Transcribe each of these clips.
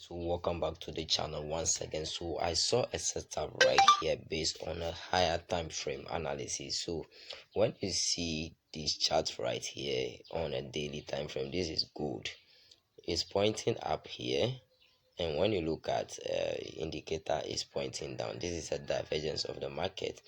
So welcome back to the channel once again. So I saw a setup right here based on a higher time frame analysis. So when you see this chart right here on a daily time frame, this is good. It's pointing up here, and when you look at indicator is pointing down. This is a divergence of the market,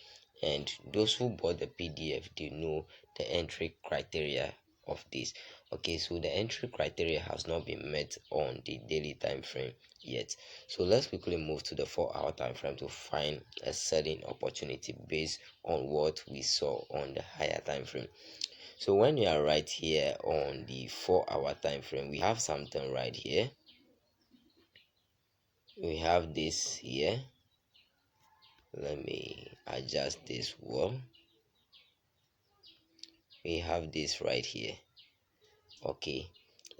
and those who bought the PDF, they know the entry criteria of this. Okay, so the entry criteria has not been met on the daily time frame yet. So let's quickly move to the 4-hour time frame to find a selling opportunity based on what we saw on the higher time frame. So when you are right here on the 4-hour time frame, we have something right here. We have this here. Let me adjust this wall. We have this right here. Okay,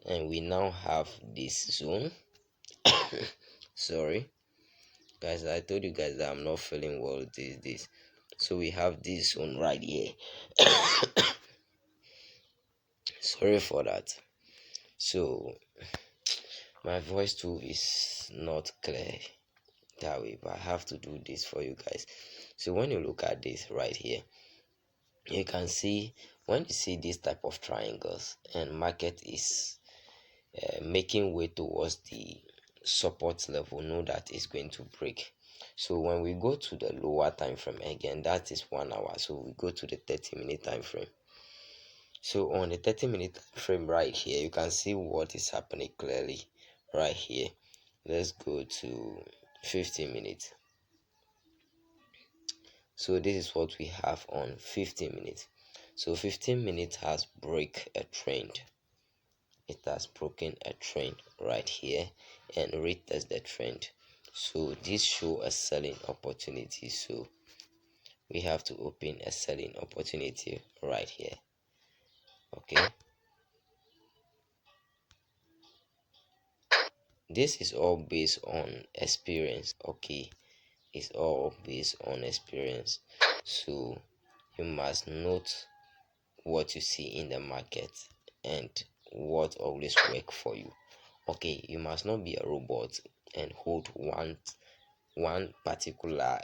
and we now have this zone. Sorry guys, I told you guys that I'm not feeling well these days. So we have this zone right here. Sorry for that. So my voice too is not clear that way, but I have to do this for you guys. So when you look at this right here, you can see when you see this type of triangles and market is making way towards the support level, know that it's going to break. So when we go to the lower time frame again, that is 1 hour, so we go to the 30-minute time frame. So on the 30-minute frame right here, you can see what is happening clearly right here. Let's go to 15 minutes. So this is what we have on 15 minutes. So 15 minutes has break a trend. It has broken a trend right here and retest the trend. So this show a selling opportunity. So we have to open a selling opportunity right here. Okay. This is all based on experience. Okay. It's all based on experience. So you must note what you see in the market and what always work for you. Okay, you must not be a robot and hold one particular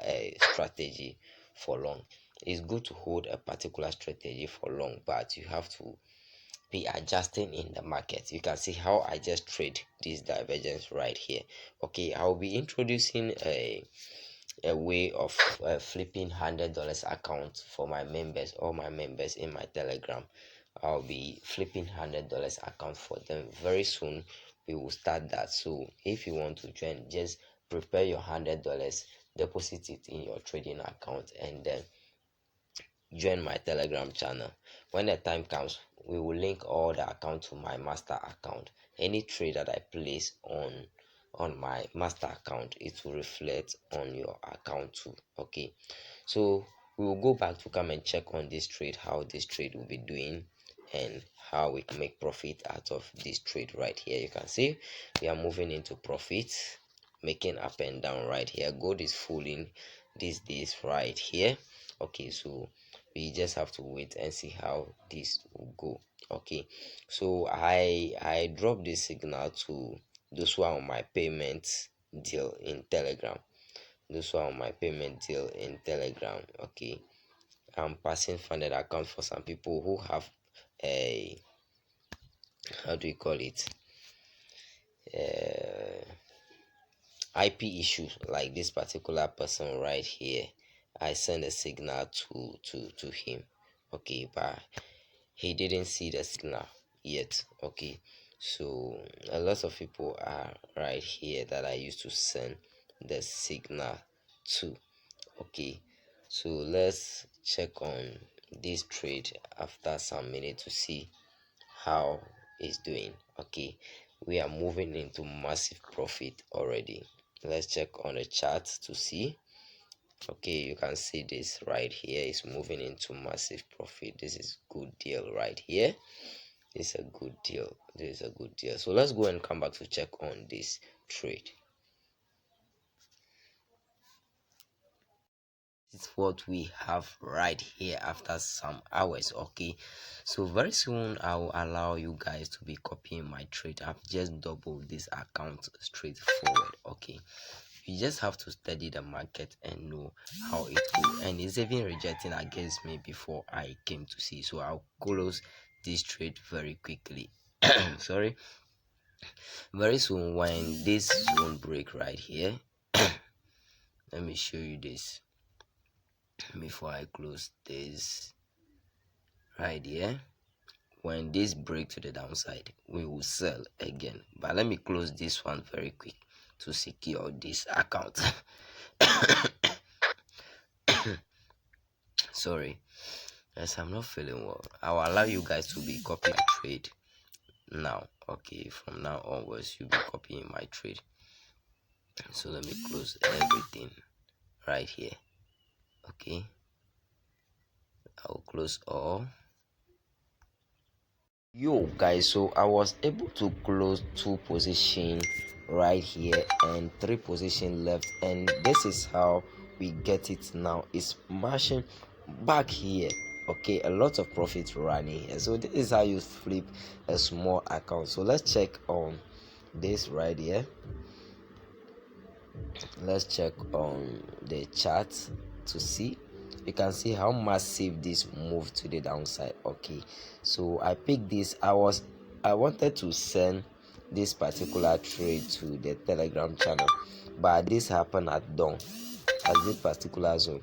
strategy for long. It's good to hold a particular strategy for long, but you have to be adjusting in the market. You can see how I just trade this divergence right here. Okay, I'll be introducing a way of flipping $100 account for my members, all my members in my Telegram. I'll be flipping $100 account for them very soon. We will start that. So if you want to join, just prepare your $100, deposit it in your trading account, and then join my Telegram channel. When the time comes, we will link all the account to my master account. Any trade that I place on my master account, it will reflect on your account too. Okay, so we will go back to come and check on this trade, how this trade will be doing, and how we can make profit out of this trade right here. You can see we are moving into profit, making up and down right here. Gold is falling these days right here. Okay, so we just have to wait and see how this will go. Okay, so I drop this signal to those who are on my payment deal in Telegram. Those who are on my payment deal in Telegram. Okay, I'm passing funded account for some people who have a, how do you call it, IP issues, like this particular person right here. I send a signal to him. Okay, but he didn't see the signal yet. Okay, so a lot of people are right here that I used to send the signal to. Okay, so let's check on this trade after some minutes to see how it's doing. Okay, we are moving into massive profit already. Let's check on the chart to see. Okay, you can see this right here is moving into massive profit. This is good deal right here. This is a good deal. This is a good deal. So let's go and come back to check on this trade. is what we have right here after some hours. Okay, so very soon I will allow you guys to be copying my trade. I've just doubled this account straightforward. Okay, you just have to study the market and know how it goes, and it's even rejecting against me before I came to see, so I'll close this trade very quickly. Sorry, very soon when this zone break right here. Let me show you this before I close this right here. When this break to the downside, we will sell again, but let me close this one very quick to secure this account. Sorry, yes, I'm not feeling well. I'll allow you guys to be copying my trade now. Okay, from now onwards you'll be copying my trade. So let me close everything right here. Okay, I'll close all. Yo guys, so I was able to close 2 position right here and 3 position left, and this is how we get it now. It's marching back here. Okay, a lot of profit running here. So this is how you flip a small account. So let's check on this right here. Let's check on the chart to see. You can see how massive this move to the downside. Okay, so I picked this. I wanted to send this particular trade to the Telegram channel, but this happened at dawn at this particular zone.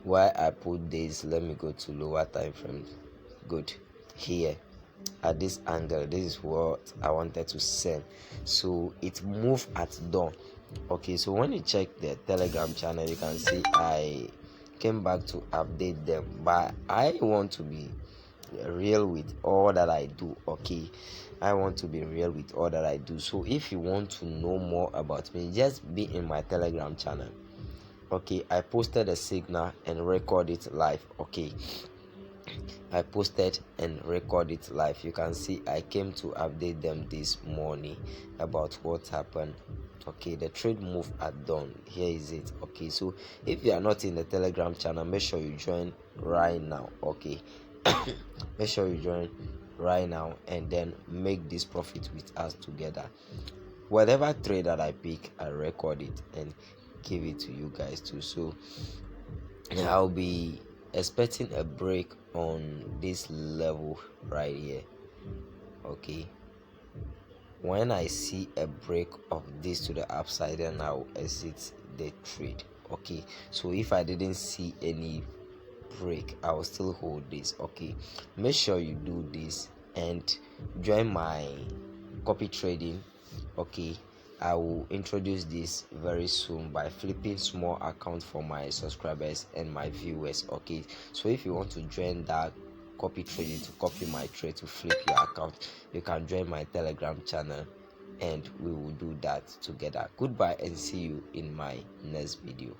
Why I put this, let me go to lower time frame. Good, here at this angle, this is what I wanted to send, so it moved at dawn. Okay, so when you check the Telegram channel, you can see I came back to update them, but I want to be real with all that I do. Okay, I want to be real with all that I do. So if you want to know more about me, just be in my Telegram channel. Okay, I posted a signal and record it live. Okay, I posted and record it live. You can see I came to update them this morning about what happened. Okay, the trade move at dawn. Here is it. Okay, so if you are not in the Telegram channel, make sure you join right now. Okay, make sure you join right now and then make this profit with us together. Whatever trade that I pick, I record it and give it to you guys too. So I'll be expecting a break on this level right here. Okay, when I see a break of this to the upside, then I'll exit the trade. Okay, so if I didn't see any break, I will still hold this. Okay, make sure you do this and join my copy trading. Okay, I will introduce this very soon by flipping small account for my subscribers and my viewers. Okay, so if you want to join that copy trading to copy my trade to flip your account, you can join my Telegram channel and we will do that together. Goodbye and see you in my next video.